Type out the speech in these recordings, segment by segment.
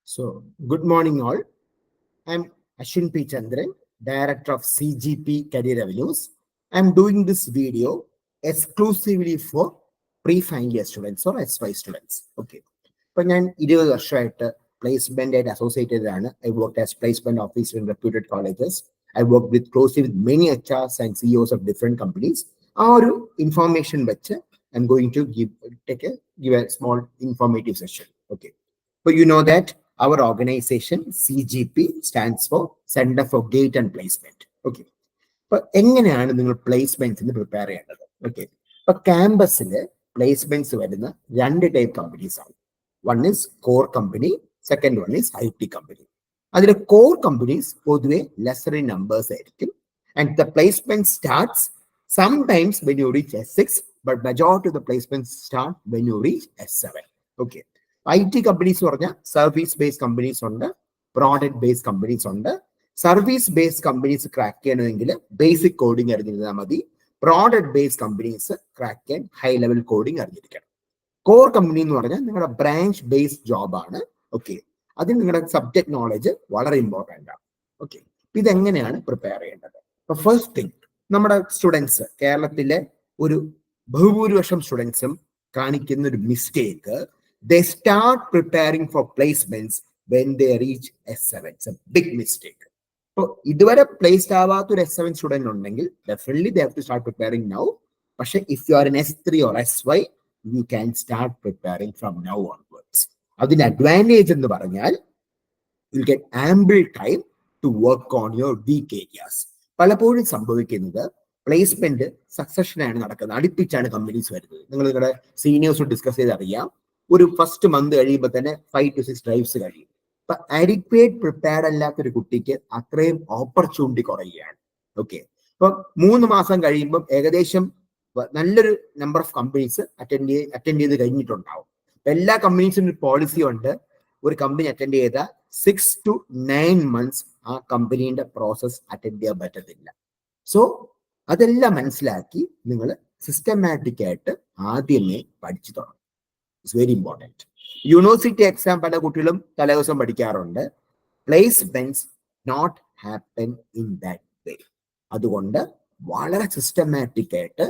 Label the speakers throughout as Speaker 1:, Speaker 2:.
Speaker 1: So, good morning, all. I'm Ashwin P. Chandran, Director of CGP Career Avenues. I'm doing this video exclusively for pre-final year students or SY students. Okay. ഇപ്പം ഞാൻ 20 വർഷമായിട്ട് placement associated ആണ്. I worked as placement officer in reputed colleges. I worked with closely with many HRs and CEOs of different companies. ആ ഒരു information വെച്ച് I'm going to give a small informative session. Okay. So you know that our organization CGP stands for Center for Gate and Placement. Okay. അപ്പൊ എങ്ങനെയാണ് നിങ്ങൾ പ്ലേസ്മെന്റ്സിന് prepare ചെയ്യേണ്ടത്? Okay. ഇപ്പൊ ക്യാമ്പസിൽ placements വരുന്ന രണ്ട് ടൈപ്പ് കമ്പനീസ് ആണ്. One is core company, second one is IT company. അതിലെ കോർ കമ്പനീസ് പൊതുവെ ലെസർ ഇൻ നമ്പേഴ്സ് ആയിരിക്കും. And the placement starts sometimes when you reach S6, but majority of the placement start when you reach S7. Okay. IT companies പറഞ്ഞാൽ service based companies ഉണ്ട്, product based companies ഉണ്ട്. Service based companies crack ചെയ്യണമെങ്കിൽ basic coding അറിഞ്ഞിരുന്നാൽ മതി. Product based companies crack ചെയ്യാൻ high level coding അറിഞ്ഞിരിക്കണം. Core company എന്ന് പറഞ്ഞാൽ നിങ്ങളുടെ ബ്രാഞ്ച് ബേസ്ഡ് ജോബാണ്. ഓക്കെ. അതിന് നിങ്ങളുടെ സബ്ജക്ട് നോളജ് വളരെ ഇമ്പോർട്ടൻ്റ് ആണ്. ഓക്കെ. ഇതെങ്ങനെയാണ് പ്രിപ്പയർ ചെയ്യേണ്ടത്? അപ്പൊ ഫസ്റ്റ് തിങ്, നമ്മുടെ സ്റ്റുഡൻസ്, കേരളത്തിലെ ഒരു ബഹുഭൂരിപക്ഷം സ്റ്റുഡൻസും കാണിക്കുന്ന ഒരു mistake, they start preparing for placements when they reach S7. It's a big mistake. So, ഇതുവരെ പ്ലേസ്ഡ് ആവാത്ത ഒരു S7 സ്റ്റുഡന്റ് ഉണ്ടെങ്കിൽ definitely they have to start preparing now. പക്ഷെ if you are in S3 or SY, you can start preparing from now onwards. അതിന് advantage എന്ന് പറഞ്ഞാൽ you get ample time to work on your weak areas. പലപ്പോഴും സംഭവിക്കുന്നത് placement സക്സഷനാണ് നടക്കുന്നത്, അടുപ്പിച്ചാണ് companies വരുന്നത്. നിങ്ങൾ നിങ്ങളുടെ സീനിയേഴ്സ് ഡിസ്കസ് ചെയ്ത് അറിയാം. ഒരു ഫസ്റ്റ് മന്ത് കഴിയുമ്പോൾ തന്നെ 5 to 6 ഡ്രൈവ്സ് കഴിയും. അപ്പൊ അഡിക്വേറ്റ് പ്രിപ്പയർഡ് അല്ലാത്തൊരു കുട്ടിക്ക് അത്രയും ഓപ്പർച്യൂണിറ്റി കുറയുകയാണ്. ഓക്കെ. അപ്പൊ 3 മാസം കഴിയുമ്പോൾ ഏകദേശം നല്ലൊരു നമ്പർ ഓഫ് കമ്പനീസ് അറ്റൻഡ് ചെയ്ത് കഴിഞ്ഞിട്ടുണ്ടാവും. എല്ലാ കമ്പനീസിനും ഒരു പോളിസി ഉണ്ട്, ഒരു കമ്പനി അറ്റൻഡ് ചെയ്ത 6 to 9 months ആ കമ്പനീന്റെ പ്രോസസ് അറ്റൻഡ് ചെയ്യാൻ പറ്റത്തില്ല. സോ അതെല്ലാം മനസ്സിലാക്കി നിങ്ങൾ സിസ്റ്റമാറ്റിക് ആയിട്ട് ആദ്യമേ പഠിച്ചു തുടങ്ങും. It's very important. University exam പല കുട്ടികളും തലേദിവസം പഠിക്കാറുണ്ട്. Placements not happen in that way. അതുകൊണ്ട് വളരെ സിസ്റ്റമാറ്റിക് ആയിട്ട്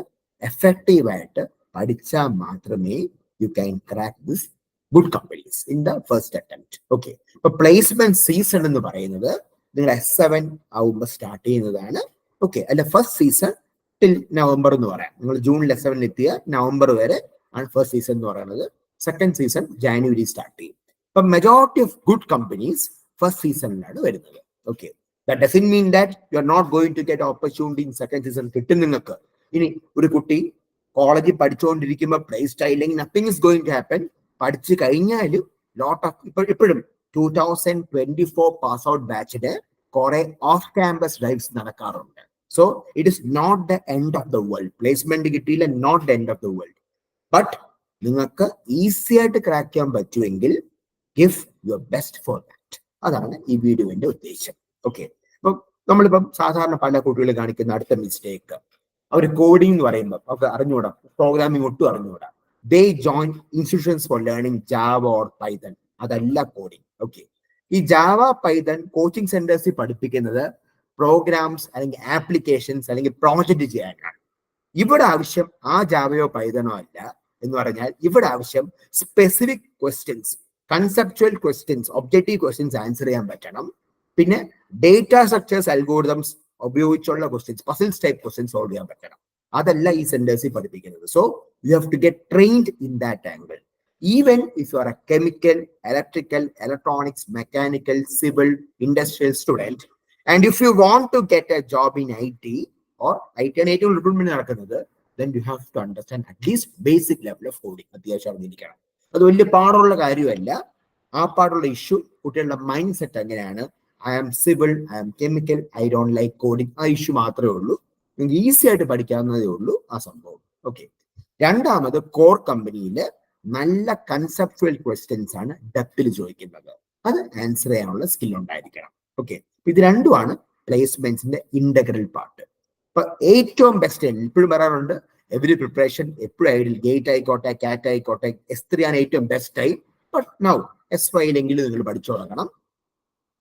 Speaker 1: എഫക്റ്റീവ് ആയിട്ട് പഠിച്ചാൽ മാത്രമേ you can crack this good companies in the first attempt. Okay. ഇപ്പൊ പ്ലേസ്മെന്റ് സീസൺ എന്ന് പറയുന്നത് നിങ്ങൾ S7 ആവുമ്പോൾ സ്റ്റാർട്ട് ചെയ്യുന്നതാണ്. ഓക്കെ. അല്ല, ഫസ്റ്റ് സീസൺ ടിൽ നവംബർ എന്ന് പറയാം. നിങ്ങൾ ജൂണിൽ S7 എത്തിയ നവംബർ വരെ ആണ് ഫസ്റ്റ് സീസൺ എന്ന് പറയുന്നത്. സെക്കൻഡ് സീസൺ ജാനുവരി സ്റ്റാർട്ട് ചെയ്യും. ഇപ്പൊ majority of good companies first സീസണിലാണ് വരുന്നത്. Okay. That doesn't mean that you are not going to get opportunity in second season. കിട്ടും നിങ്ങൾക്ക്. ഇനി ഒരു കുട്ടി കോളേജിൽ പഠിച്ചുകൊണ്ടിരിക്കുമ്പോൾ പ്ലേസ്ഡ് ആയില്ലെങ്കിൽ nothing is going to happen. പഠിച്ചു കഴിഞ്ഞാലും ലോട്ട് ഓഫ് ഇപ്പോഴും 2024 പാസ് ഔട്ട് ബാച്ചിന് കുറെ ഓഫ് ക്യാമ്പസ് ഡ്രൈവ്സ് നടക്കാറുണ്ട്. So it is not the end of the world. Placement കിട്ടിയില്ല, not the end of the world. But നിങ്ങൾക്ക് ഈസി ആയിട്ട് ക്രാക്ക് ചെയ്യാൻ പറ്റുമെങ്കിൽ give your best for that. അതാണ് ഈ വീഡിയോന്റെ ഉദ്ദേശം. ഓക്കെ. അപ്പം നമ്മളിപ്പം സാധാരണ പല കുട്ടികൾ കാണിക്കുന്ന അടുത്ത മിസ്റ്റേക്ക്, അവർ കോഡിംഗ് എന്ന് പറയുമ്പോൾ അവർക്ക് അറിഞ്ഞുകൂടാ, പ്രോഗ്രാമിംഗ് ഒട്ടും അറിഞ്ഞുകൂടാ. They join institutions for learning Java or Python. അതല്ല കോഡിംഗ്. ഓക്കെ. ഈ ജാവ പൈത്തൺ കോച്ചിങ് സെന്റേഴ്സിൽ പഠിപ്പിക്കുന്നത് പ്രോഗ്രാംസ് അല്ലെങ്കിൽ ആപ്ലിക്കേഷൻസ് അല്ലെങ്കിൽ പ്രോജക്റ്റ് ചെയ്യാനാണ്. ഇവിടെ ആവശ്യം ആ ജാവയോ പൈതണോ അല്ല എന്ന് പറഞ്ഞാൽ ഇവിടെ ആവശ്യം specific questions, conceptual questions, objective questions answer ചെയ്യാൻ പറ്റണം. പിന്നെ ഡേറ്റ സ്ട്രക്ചേഴ്സ്, അൽഗോരിതംസ് ഉപയോഗിച്ചുള്ള questions, puzzles type questions solve ചെയ്യാൻ പറ്റണം. അതല്ല ഈ സെന്റേഴ്സിൽ പഠിപ്പിക്കുന്നത്. So you have to get trained in that angle. Even if you are a chemical, electrical, electronics, mechanical, civil, industrial student, and if you want to get a job in IT or IT ആണ് ഏറ്റവും recruitment നടക്കുന്നത്, then you have to understand at least basic level of coding. അത്യാവശ്യം അറിഞ്ഞിരിക്കണം. അത് വലിയ പാടുള്ള കാര്യമല്ല. ആ പാടുള്ള ഇഷ്യൂ കുട്ടികളുടെ മൈൻഡ് സെറ്റ് എങ്ങനെയാണ്, I am civil, I am chemical, I don't like coding, ആ ഇഷ്യൂ മാത്രമേ ഉള്ളൂ. നിങ്ങൾക്ക് ഈസി ആയിട്ട് പഠിക്കാവുന്നതേ ഉള്ളൂ ആ സംഭവം. ഓക്കെ. രണ്ടാമത്, കോർ കമ്പനിയിൽ നല്ല കൺസെപ്ച്വൽ ക്വസ്റ്റ്യൻസ് ആണ് ഡെപ്തിൽ ചോദിക്കുന്നത്. അത് ആൻസർ ചെയ്യാനുള്ള സ്കിൽ ഉണ്ടായിരിക്കണം. ഓക്കെ. ഇത് രണ്ടുമാണ് പ്ലേസ്മെന്റ്സിന്റെ ഇന്റഗ്രൽ പാർട്ട്. ഇപ്പൊ ഏറ്റവും ബെസ്റ്റ്, ഇപ്പോഴും പറയാറുണ്ട്, എവറി പ്രിപ്പറേഷൻ എപ്പോഴും ഐഡിയൽ, ഗേറ്റ് ആയിക്കോട്ടെ, കാറ്റ് ആയിക്കോട്ടെ, S3 ആണ് ഏറ്റവും best time. But now S5 നിങ്ങൾ പഠിച്ചു തുടങ്ങണം.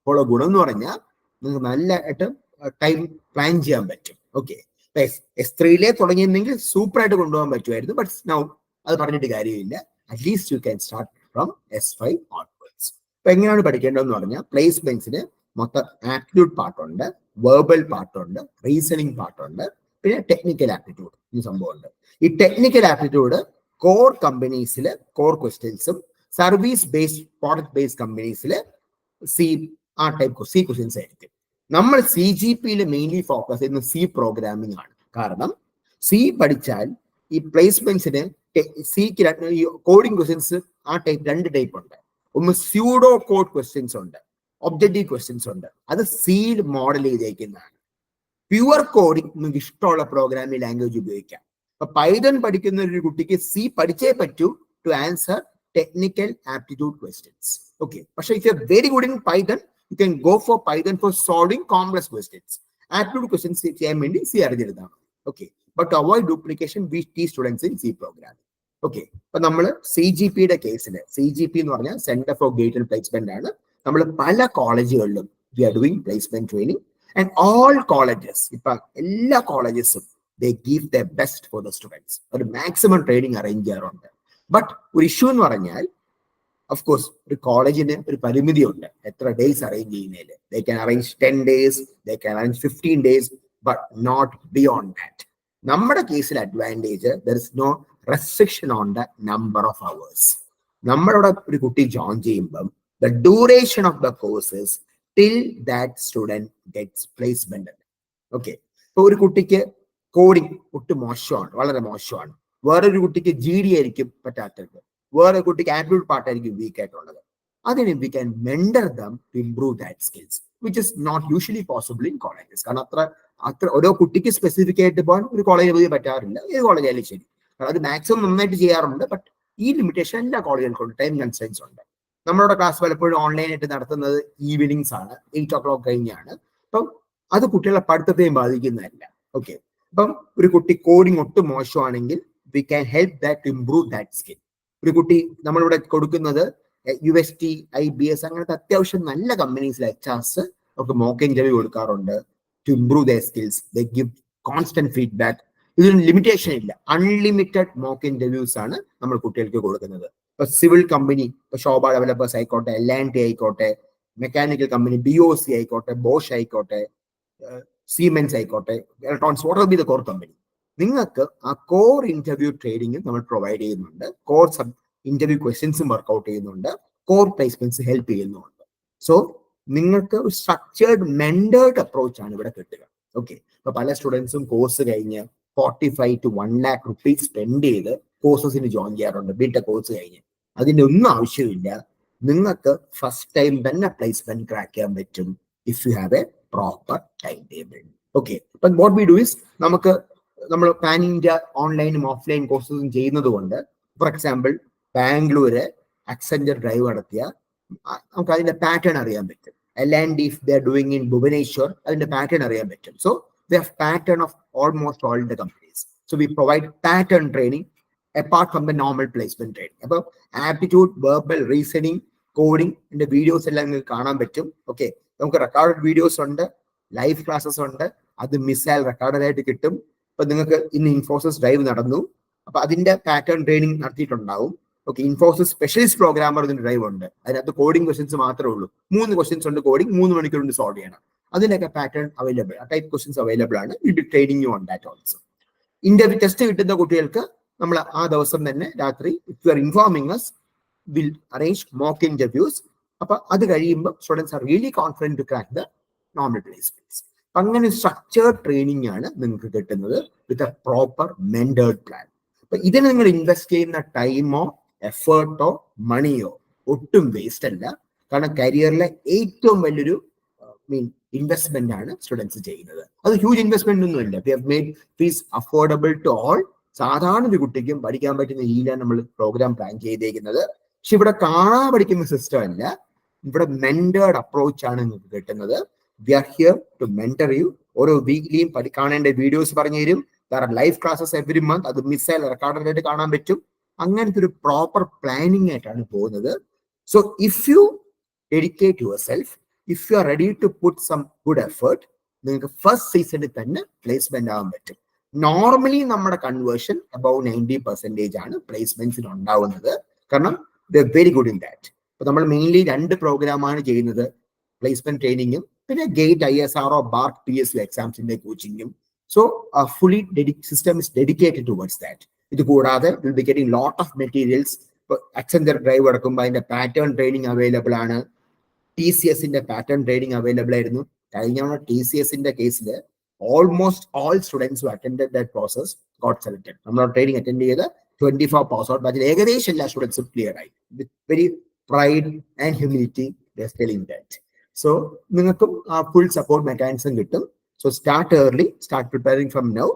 Speaker 1: അപ്പോൾ ഗുണം എന്ന് പറഞ്ഞാൽ നിങ്ങൾക്ക് നല്ലതായിട്ട് ടൈം പ്ലാൻ ചെയ്യാൻ പറ്റും. ഓക്കെ, S3 തുടങ്ങിയിരുന്നെങ്കിൽ സൂപ്പർ ആയിട്ട് കൊണ്ടുപോകാൻ പറ്റുമായിരുന്നു. ബട്ട് നൗ അത് പറഞ്ഞിട്ട് കാര്യമില്ല. At least you can start from S5 onwards. അപ്പൊ എങ്ങനെയാണ് പഠിക്കേണ്ടതെന്ന് പറഞ്ഞാൽ പ്ലേസ്മെന്റ്സിന് മൊത്തം ആപ്റ്റിറ്റ്യൂഡ് പാർട്ടുണ്ട്, വെർബൽ പാർട്ടുണ്ട്, റീസണിങ് പാർട്ടുണ്ട്, പിന്നെ ടെക്നിക്കൽ ആപ്റ്റിറ്റ്യൂഡ് ഈ സംഭവമുണ്ട്. ഈ ടെക്നിക്കൽ ആപ്റ്റിറ്റ്യൂഡ് കോർ കമ്പനീസിൽ കോർ ക്വസ്റ്റ്യൻസും സർവീസ് ബേസ്ഡ് പ്രോഡക്റ്റ് ബേസ്ഡ് കമ്പനീസിൽ സി ക്വസ്റ്റ്യൻസ് ആയിരിക്കും. നമ്മൾ CGPയിൽ മെയിൻലി ഫോക്കസ് ചെയ്യുന്നത് C പ്രോഗ്രാമിംഗ് ആണ്. കാരണം C പഠിച്ചാൽ ഈ പ്ലേസ്മെന്റ്സിന് സിക്ക് കോഡിംഗ് ക്വസ്റ്റ്യൻസ് രണ്ട് ടൈപ്പ് ഉണ്ട്. ഒന്ന് സ്യൂഡോ കോഡ് ക്വസ്റ്റ്യൻസ് ഉണ്ട്, ഒബ്ജക്റ്റീവ് ക്വസ്റ്റ്യൻസ് ഉണ്ട്. അത് സീഡ് മോഡൽ ചെയ്തേക്കുന്നതാണ്. പ്യുവർ കോഡിംഗ് നിങ്ങൾക്ക് ഇഷ്ടമുള്ള പ്രോഗ്രാമിംഗ് ലാംഗ്വേജ് ഉപയോഗിക്കാം. അപ്പൊ പൈതൺ പഠിക്കുന്ന ഒരു കുട്ടിക്ക് C പഠിച്ചേ പറ്റൂ to answer technical aptitude questions. Okay, പക്ഷെ if you are very good in Python, you can go for Python for solving complex questions. Aptitude questions ചെയ്യാൻ വേണ്ടി C അറിഞ്ഞിരുന്നാൽ മതി. Okay, but to avoid duplication we teach students in C programming. Okay, അപ്പൊ നമ്മൾ CGPയുടെ കേസിൽ, CGP എന്ന് പറഞ്ഞാൽ centre for gated placement ആണ്. നമ്മൾ പല കോളേജുകളിലും we are doing placement training and all colleges, ഇപ്പൊ എല്ലാ കോളേജസും they give the best for the students. ഒരു മാക്സിമം ട്രെയിനിങ് അറേഞ്ച് ചെയ്യാറുണ്ട്. ബട്ട് ഒരു ഇഷ്യൂ എന്ന് പറഞ്ഞാൽ of course ഒരു കോളേജിന് ഒരു പരിമിതി ഉണ്ട് എത്ര ഡേയ്സ് അറേഞ്ച് ചെയ്യുന്നതിൽ. they can arrange 10 days, they can arrange 15 days, but not beyond that. നമ്മുടെ കേസിൽ advantage, there is no restriction on the number of hours. നമ്മളോട് ഒരു കുട്ടി ജോയിൻ ചെയ്യുമ്പം the duration of the courses till that student gets placement. Okay, ഇപ്പൊ ഒരു കുട്ടിക്ക് coding ഒട്ടും മോശമാണ്, വളരെ മോശമാണ്. വേറൊരു കുട്ടിക്ക് GD ആയിരിക്കും പറ്റാത്തത്, വേറെ കുട്ടിക്ക് ആപ്റ്റിറ്റ്യൂഡ് പാർട്ടായിരിക്കും വീക്ക് ആയിട്ടുള്ളത്. അതിന് we can mentor them to improve that skills, which is not usually possible in colleges. കാരണം അത്ര ഓരോ കുട്ടിക്ക് സ്പെസിഫിക് ആയിട്ട് പോകാൻ ഒരു കോളേജ് പോയി പറ്റാറില്ല. ഏത് കോളേജായാലും ശരി, അത് മാക്സിമം നന്നായിട്ട് ചെയ്യാറുണ്ട്. ബട്ട് ഈ ലിമിറ്റേഷൻ എല്ലാ കോളേജുകൾക്കും ടൈം കൺസ്ട്രെയിൻസ് ഉണ്ട്. നമ്മളുടെ ക്ലാസ് പലപ്പോഴും ഓൺലൈനായിട്ട് നടത്തുന്നത് ഈവനിങ്സ് ആണ്, 8 o'clock കഴിഞ്ഞാണ്. അപ്പം അത് കുട്ടികളെ പഠിത്തത്തെയും ബാധിക്കുന്നതല്ല. ഓക്കെ, അപ്പം ഒരു കുട്ടി കോഡിങ് ഒട്ടും മോശമാണെങ്കിൽ we can help that to improve that skill. ഒരു കുട്ടി നമ്മളിവിടെ കൊടുക്കുന്നത് UST, IBS അങ്ങനത്തെ അത്യാവശ്യം നല്ല കമ്പനീസിൽ HRs ഒക്കെ മോക്ക് ഇന്റർവ്യൂ കൊടുക്കാറുണ്ട് to improve their skills. They give constant feedback. ഇതിന് ലിമിറ്റേഷൻ ഇല്ല, അൺലിമിറ്റഡ് മോക്ക് ഇന്റർവ്യൂസ് ആണ് നമ്മൾ കുട്ടികൾക്ക് കൊടുക്കുന്നത്. ഇപ്പൊ സിവിൽ കമ്പനി, ഇപ്പൊ ശോഭ ഡെവലപ്പേഴ്സ് ആയിക്കോട്ടെ, L&T ആയിക്കോട്ടെ, മെക്കാനിക്കൽ കമ്പനി BOC ആയിക്കോട്ടെ, ബോഷ് ആയിക്കോട്ടെ, സീമെൻസ് ആയിക്കോട്ടെ, electronics, what B the core company, നിങ്ങൾക്ക് ആ കോർ ഇന്റർവ്യൂ ട്രെയിനിങ് നമ്മൾ പ്രൊവൈഡ് ചെയ്യുന്നുണ്ട്. കോർ ഇന്റർവ്യൂ ക്വസ്റ്റ്യൻസും വർക്ക്ഔട്ട് ചെയ്യുന്നുണ്ട്, കോർ പ്ലേസ്മെന്റ്സ് ഹെൽപ്പ് ചെയ്യുന്നുണ്ട്. സോ നിങ്ങൾക്ക് ഒരു സ്ട്രക്ചേർഡ് മെന്റേർഡ് അപ്രോച്ച് ആണ് ഇവിടെ കിട്ടുക. ഓക്കെ, ഇപ്പൊ പല സ്റ്റുഡൻസും കോഴ്സ് കഴിഞ്ഞ് 45 to 1 lakh rupees സ്പെൻഡ് ചെയ്ത് കോഴ്സസിന് ജോയിൻ ചെയ്യാറുണ്ട്. ബിടെക് കോഴ്സ് കഴിഞ്ഞ് അതിന്റെ ഒന്നും ആവശ്യമില്ല. നിങ്ങൾക്ക് ഫസ്റ്റ് ടൈം തന്നെ പ്ലേസ്മെന്റ് ക്രാക്ക് ചെയ്യാൻ പറ്റും if you have A proper time table. Okay, അപ്പൊ വാട്ട് വി ഡു ഇസ്, നമ്മൾ പാൻ ഇന്ത്യ ഓൺലൈനും ഓഫ്ലൈൻ കോഴ്സസും ചെയ്യുന്നത് കൊണ്ട്, ഫോർ എക്സാമ്പിൾ ബാംഗ്ലൂര് അക്സെഞ്ചർ ഡ്രൈവ് നടത്തിയ നമുക്ക് അതിന്റെ പാറ്റേൺ അറിയാൻ പറ്റും. L&T if they are doing in Bhubaneswar, അതിന്റെ പാറ്റേൺ അറിയാൻ പറ്റും. So they have pattern of almost all the companies. So we provide pattern training apart from the normal placement training. അപ്പോൾ aptitude, verbal, reasoning, coding ന്റെ videos എല്ലാം നിങ്ങൾക്ക് കാണാൻ പറ്റും. Okay, നമുക്ക് റെക്കോർഡഡ് വീഡിയോസ് ഉണ്ട്, ലൈവ് ക്ലാസ്സസ് ഉണ്ട്. അത് മിസ്സായാൽ റെക്കോർഡഡ് ആയിട്ട് കിട്ടും. ഇപ്പൊ നിങ്ങൾക്ക് ഇന്ന് ഇൻഫോസിസ് ഡ്രൈവ് നടന്നു, അപ്പൊ അതിന്റെ പാറ്റേൺ ട്രെയിനിങ് നടത്തിയിട്ടുണ്ടാവും. ഓക്കെ, ഇൻഫോസിസ് സ്പെഷ്യലിസ്റ്റ് പ്രോഗ്രാമർ ഇതിന്റെ ഡ്രൈവ് ഉണ്ട്. അതിനകത്ത് കോഡിംഗ് ക്വസ്റ്റ്യൻസ് മാത്രമേ ഉള്ളൂ. 3 ക്വസ്റ്റ്യൻസ് ഉണ്ട് കോഡിംഗ്, 3 മണിക്കൂർ കൊണ്ട് സോൾവ് ചെയ്യണം. അതിനൊക്കെ പാറ്റേൺ അവൈലബിൾ, ആ ടൈപ്പ് ക്വസ്റ്റ്യൻസ് അവൈലബിൾ ആണ്. Will be training you on that also. Interview test കിട്ടുന്ന കുട്ടികൾക്ക് നമ്മൾ ആ ദിവസം തന്നെ രാത്രി, if you are informing us, will arrange mock interviews. അപ്പൊ അത് കഴിയുമ്പോൾ students are really confident to crack the normal placements. അങ്ങനെ സ്ട്രക്ചേർഡ് ട്രെയിനിങ് ആണ് നിങ്ങൾക്ക് കിട്ടുന്നത് with a proper mentored plan. അപ്പൊ ഇതിന് നിങ്ങൾ ഇൻവെസ്റ്റ് ചെയ്യുന്ന ടൈമോ എഫേർട്ടോ മണിയോ ഒട്ടും വേസ്റ്റ് അല്ല. കാരണം കരിയറിലെ ഏറ്റവും വലിയൊരു ഇൻവെസ്റ്റ്മെന്റ് ആണ് സ്റ്റുഡൻസ് ചെയ്യുന്നത്. അത് ഹ്യൂജ് ഇൻവെസ്റ്റ്മെന്റ് ഒന്നുമില്ല. We have made fees affordable to all. സാധാരണ ഒരു കുട്ടിക്കും പഠിക്കാൻ പറ്റുന്ന രീതിയിലാണ് നമ്മൾ പ്രോഗ്രാം പ്ലാൻ ചെയ്തേക്കുന്നത്. പക്ഷെ ഇവിടെ കാണാൻ പഠിക്കുന്ന സിസ്റ്റം അല്ല, ഇവിടെ മെന്റേർഡ് അപ്രോച്ച് ആണ് നിങ്ങൾക്ക് കിട്ടുന്നത്. We are here to mentor you. ഓരോ വീക്ക്ലിയും കാണേണ്ട വീഡിയോസ് പറഞ്ഞു തരും. Live classes every month. അത് മിസ്സായാൽ റെക്കോർഡഡ് ആയിട്ട് കാണാൻ പറ്റും. അങ്ങനത്തെ ഒരു പ്രോപ്പർ പ്ലാനിങ് ആയിട്ടാണ് പോകുന്നത്. So if you dedicate yourself, if you are ready to put some good effort, നിങ്ങൾക്ക് ഫസ്റ്റ് സീസണിൽ തന്നെ പ്ലേസ്മെന്റ് ആവാൻ പറ്റും. നോർമലി നമ്മുടെ കൺവേർഷൻ അബൌവ് 90% ആണ് പ്ലേസ്മെന്റ്സിൽ ഉണ്ടാവുന്നത്. കാരണം the very good in that. അപ്പൊ നമ്മൾ മെയിൻലി 2 പ്രോഗ്രാമാണ് ചെയ്യുന്നത്, പ്ലേസ്മെന്റ് ട്രെയിനിങ്ങും പിന്നെ ഗേറ്റ് ISRO ബാർക്ക് PSU എക്സാംസിന്റെ കോച്ചിങ്ങും. So fully system is dedicated towards that. ഇത് കൂടാതെ will be getting lot of materials. Accenture drive അടക്കുമ്പോൾ അതിന്റെ പാറ്റേൺ ട്രെയിനിങ് അവൈലബിൾ ആണ്. TCSന്റെ പാറ്റേൺ ട്രെയിനിങ് അവൈലബിൾ ആയിരുന്നു. കഴിഞ്ഞ TCSന്റെ കേസിൽ almost all students who attended that process got selected. നമ്മൾ ട്രെയിനിങ് അറ്റൻഡ് ചെയ്ത് 24 പാസ് ഔട്ട് ബാച്ചിൽ ഏകദേശം എല്ലാ സ്റ്റുഡൻസും ക്ലിയർ ആയി. With very pride and humility they are telling that. So നിങ്ങൾക്കും ഫുൾ സപ്പോർട്ട് മെക്കാനിസം കിട്ടും. So start early, start preparing from now.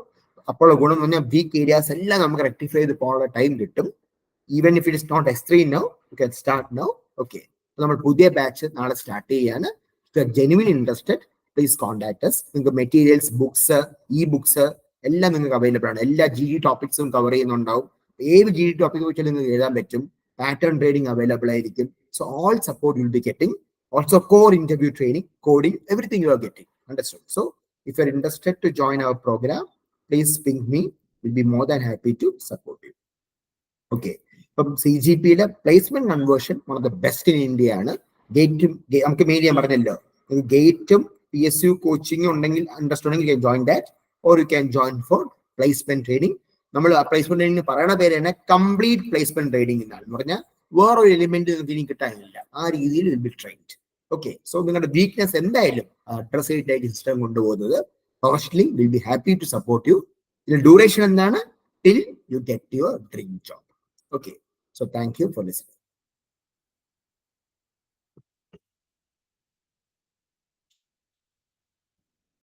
Speaker 1: അപ്പോൾ ഗുണം എന്ന് പറഞ്ഞാൽ വീക്ക് ഏരിയാസ് എല്ലാം നമുക്ക് റെക്ടിഫൈ ചെയ്ത് പോകാനുള്ള ടൈം കിട്ടും. Even if it is not S3 now, you can start now. Okay, നമ്മൾ പുതിയ ബാച്ച് നാളെ സ്റ്റാർട്ട് ചെയ്യാണ്. Genuine interested please contact us. നിങ്ങൾക്ക് മെറ്റീരിയൽസ്, ബുക്സ്, ബുക്സ് എല്ലാം നിങ്ങൾക്ക് അവൈലബിൾ ആണ്. എല്ലാ GD ടോപ്പിക്സും കവർ ചെയ്യുന്നുണ്ടാവും. ഏത് GD ടോപ്പിക് വെച്ചാൽ നിങ്ങൾക്ക് എഴുതാൻ പറ്റും. പാറ്റേൺ ട്രെയിനിങ് അവൈലബിൾ ആയിരിക്കും. So all support you will be getting. Also core interview training, coding, everything you are getting. Understood? So if you are interested to join our program, please ping me. We'll be more than happy to support you. Okay. From CGP placement conversion, one of the best in India. Gate PSU coaching understanding, you can join that, or you can join for placement training. നമ്മൾ placement training പറയുന്ന പേര് തന്നെ complete placement training എന്നാണ്. എന്ന് പറഞ്ഞാൽ വേറൊരു element നിങ്ങൾക്ക് കിട്ടാനില്ല. ആ രീതിയിൽ will be trained. Okay, so നിങ്ങളുടെ വീക്ക്നെസ് എന്തായാലും അഡ്രസ് ചെയ്തിട്ടായിട്ട് സിസ്റ്റം കൊണ്ടുപോകുന്നത്. Professionally will be happy to support you. ഇതിൽ ഡ്യൂറേഷൻ എന്താണ്? Till you get your dream job. Okay, so thank you for listening.